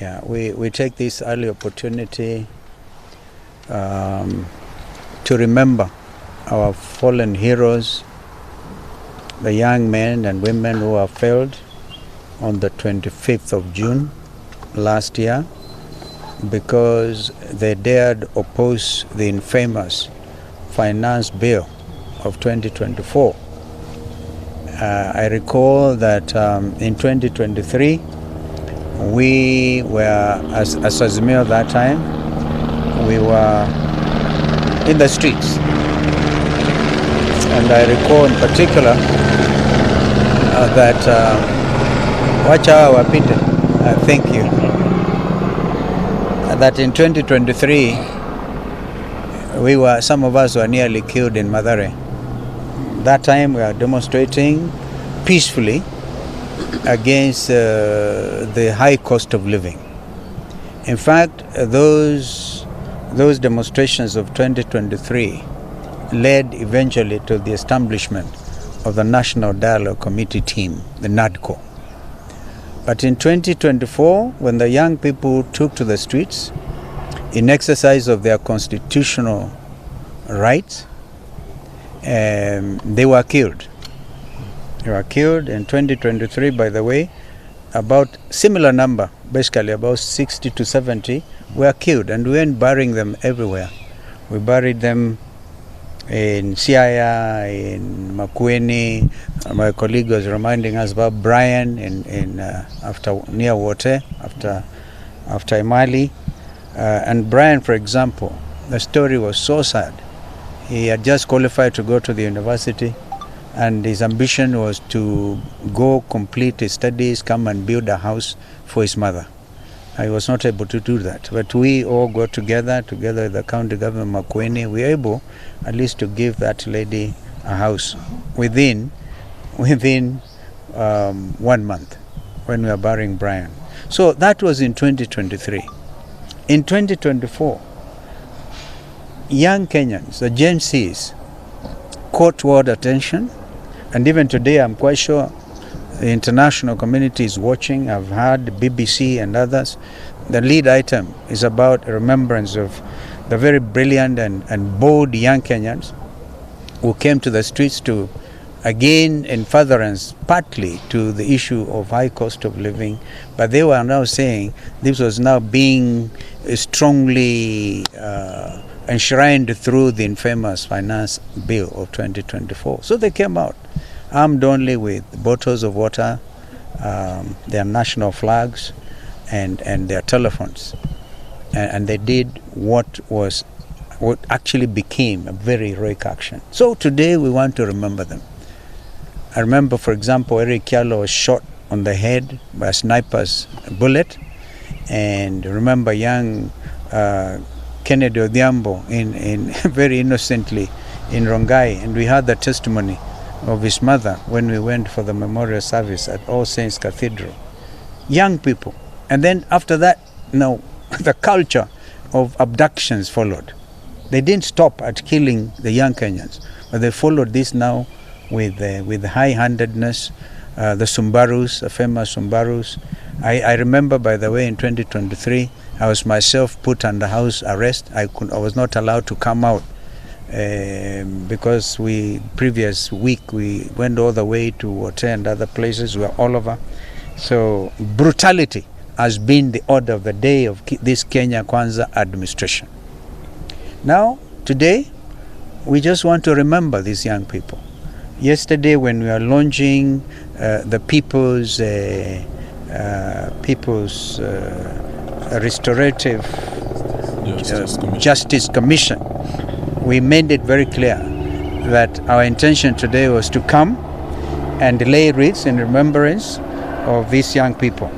Yeah, we take this early opportunity to remember our fallen heroes, the young men and women who have failed on the 25th of June last year because they dared oppose the infamous finance bill of 2024. I recall that in 2023, we were, as Azimio that time, we were in the streets. And I recall in particular that, Wacha Wapite, thank you, that in 2023, some of us were nearly killed in Mathare. That time we are demonstrating peacefully against the high cost of living. In fact, those demonstrations of 2023 led eventually to the establishment of the National Dialogue Committee team, the NADCO. But in 2024, when the young people took to the streets in exercise of their constitutional rights, they were killed. They were killed in 2023, by the way. About similar number, basically about 60 to 70, were killed, and we went burying them everywhere. We buried them in Siaya, in Makueni. My colleague was reminding us about Brian after near Wote, after Imali. And Brian, for example, the story was so sad. He had just qualified to go to the university, and his ambition was to go complete his studies, come and build a house for his mother. I was not able to do that, but we all got together with the county government, Makueni. We were able at least to give that lady a house within 1 month when we were burying Brian. So that was in 2023. In 2024, young Kenyans, the Gen Zs, caught world attention, and even today I'm quite sure the international community is watching. I've heard BBC and others. The lead item is about a remembrance of the very brilliant and bold young Kenyans who came to the streets to, again, in furtherance partly to the issue of high cost of living, but they were now saying this was now being strongly enshrined through the infamous finance bill of 2024. So they came out, armed only with bottles of water, their national flags, and their telephones. And they did what actually became a very heroic action. So today we want to remember them. I remember, for example, Eric Kyalo was shot on the head by a sniper's bullet, and remember young Kennedy Odhiambo in very innocently in Rongai, and we had the testimony of his mother when we went for the memorial service at All Saints Cathedral. Young people. And then after that, the culture of abductions followed. They didn't stop at killing the young Kenyans, but they followed this now with high-handedness. The Sumbarus, the famous Sumbarus. I remember, by the way, in 2023, I was myself put under house arrest. I was not allowed to come out because previous week we went all the way to Wote and other places. We were all over. So brutality has been the order of the day of this Kenya Kwanza administration. Now, today, we just want to remember these young people. Yesterday, when we were launching the People's Restorative Justice Commission, we made it very clear that our intention today was to come and lay wreaths in remembrance of these young people.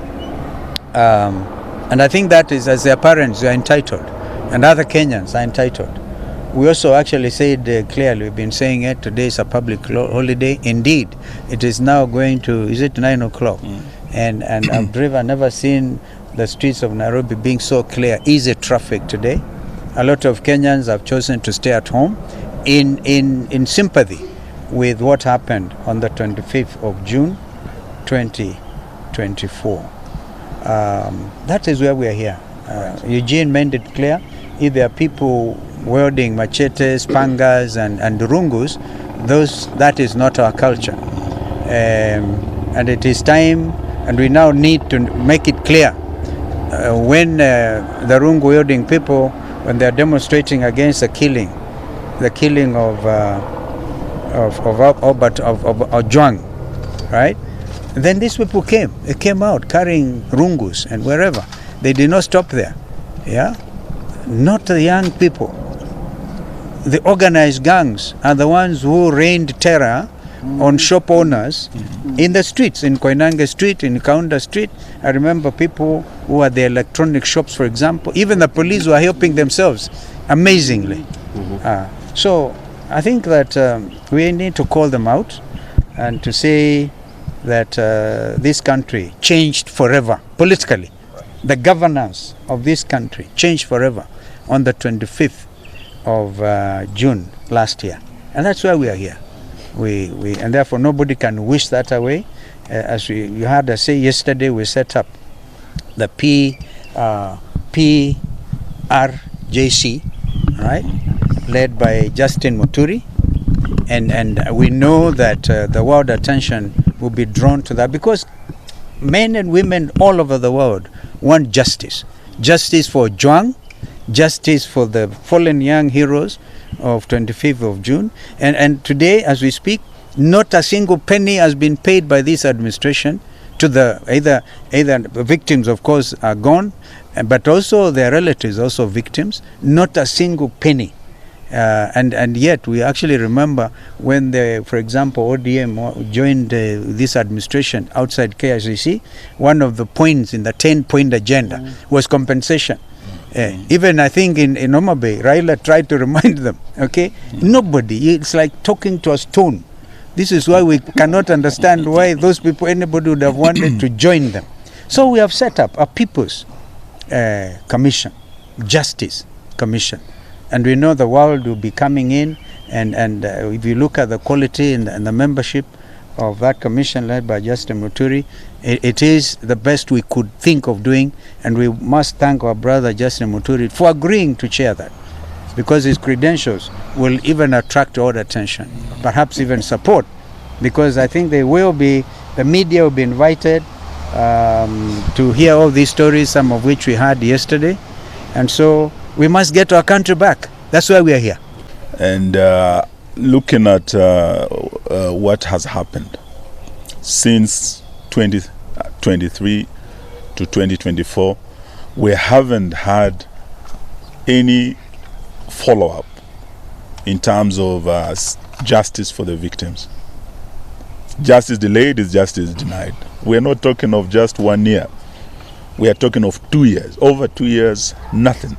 And I think that is, as their parents, they are entitled, and other Kenyans are entitled. We also actually said clearly, we've been saying it, today is a public holiday. Indeed, it is now going to, is it 9 o'clock? And I've never seen the streets of Nairobi being so clear, easy traffic today. A lot of Kenyans have chosen to stay at home in sympathy with what happened on the 25th of June, 2024. That is where we are here. Eugene made it clear, if there are people wielding machetes, pangas and rungus, that is not our culture. And it is time, and we now need to make it clear when the rungu wielding people, when they are demonstrating against the killing of Ojwang, right? Then these people came out carrying rungus and wherever. They did not stop there. Yeah, not the young people. The organized gangs are the ones who rained terror on shop owners in the streets, in Koinange Street, in Kaunda Street. I remember people who had the electronic shops, for example. Even the police were helping themselves, amazingly. So I think that we need to call them out and to say that this country changed forever politically. The governance of this country changed forever on the 25th of June last year. And that's why we are here. And therefore nobody can wish that away. As you heard us say yesterday, we set up the PRJC, right, led by Justin Muturi, and we know that the world attention will be drawn to that, because men and women all over the world want justice for Ojwang, justice for the fallen young heroes of 25th of June. And today, as we speak, not a single penny has been paid by this administration to either the victims, of course, are gone, but also their relatives, also victims. Not a single penny. And yet we actually remember when for example, ODM joined this administration outside KICC, one of the points in the 10-point agenda was compensation. Even I think in Homa Bay, Raila tried to remind them, okay? Nobody, it's like talking to a stone. This is why we cannot understand why those people, anybody would have wanted to join them. So we have set up a People's Commission, Justice Commission. And we know the world will be coming in, and if you look at the quality and the membership of that commission led by Justin Muturi, it is the best we could think of doing, and we must thank our brother Justin Muturi for agreeing to chair that, because his credentials will even attract all attention, perhaps even support, because I think the media will be invited to hear all these stories, some of which we heard yesterday, and so we must get our country back. That's why we are here. And looking at what has happened since 2023 to 2024, we haven't had any follow-up in terms of justice for the victims. Justice delayed is justice denied. We're not talking of just 1 year. We are talking of 2 years. Over 2 years, nothing.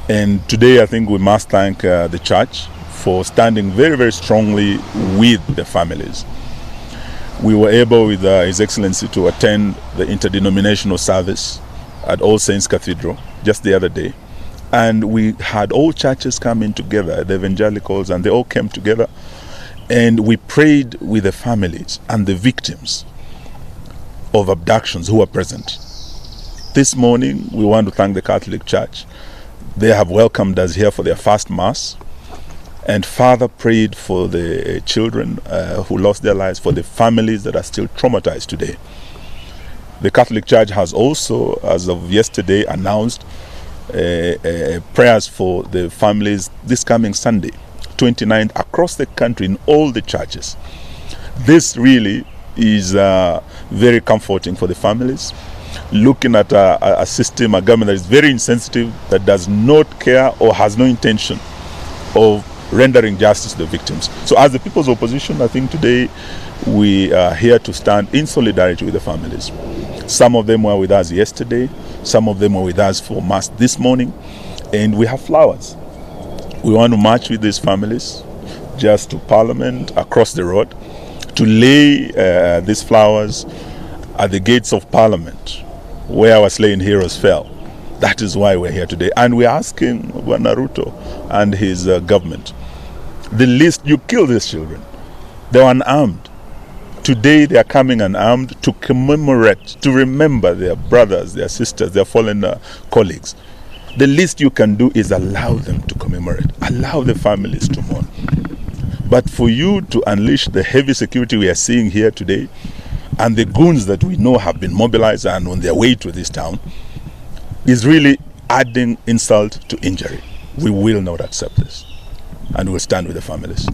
And today I think we must thank the church for standing very, very strongly with the families. We were able, with His Excellency, to attend the interdenominational service at All Saints Cathedral just the other day. And we had all churches coming together, the evangelicals, and they all came together. And we prayed with the families and the victims of abductions who were present. This morning, we want to thank the Catholic Church. They have welcomed us here for their first Mass, and Father prayed for the children who lost their lives, for the families that are still traumatized today. The Catholic Church has also, as of yesterday, announced prayers for the families this coming Sunday, 29th, across the country in all the churches. This really is very comforting for the families. Looking at a system, a government that is very insensitive, that does not care or has no intention of rendering justice to the victims. So as the People's Opposition, I think today we are here to stand in solidarity with the families. Some of them were with us yesterday, some of them were with us for Mass this morning, and we have flowers. We want to march with these families just to Parliament across the road to lay these flowers at the gates of Parliament, where our slain heroes fell. That is why we're here today. And we're asking Ruto and his government, the least, you kill these children. They were unarmed. Today they are coming unarmed to commemorate, to remember their brothers, their sisters, their fallen colleagues. The least you can do is allow them to commemorate, allow the families to mourn. But for you to unleash the heavy security we are seeing here today, and the goons that we know have been mobilized and on their way to this town, is really adding insult to injury. We will not accept this, and we'll stand with the families.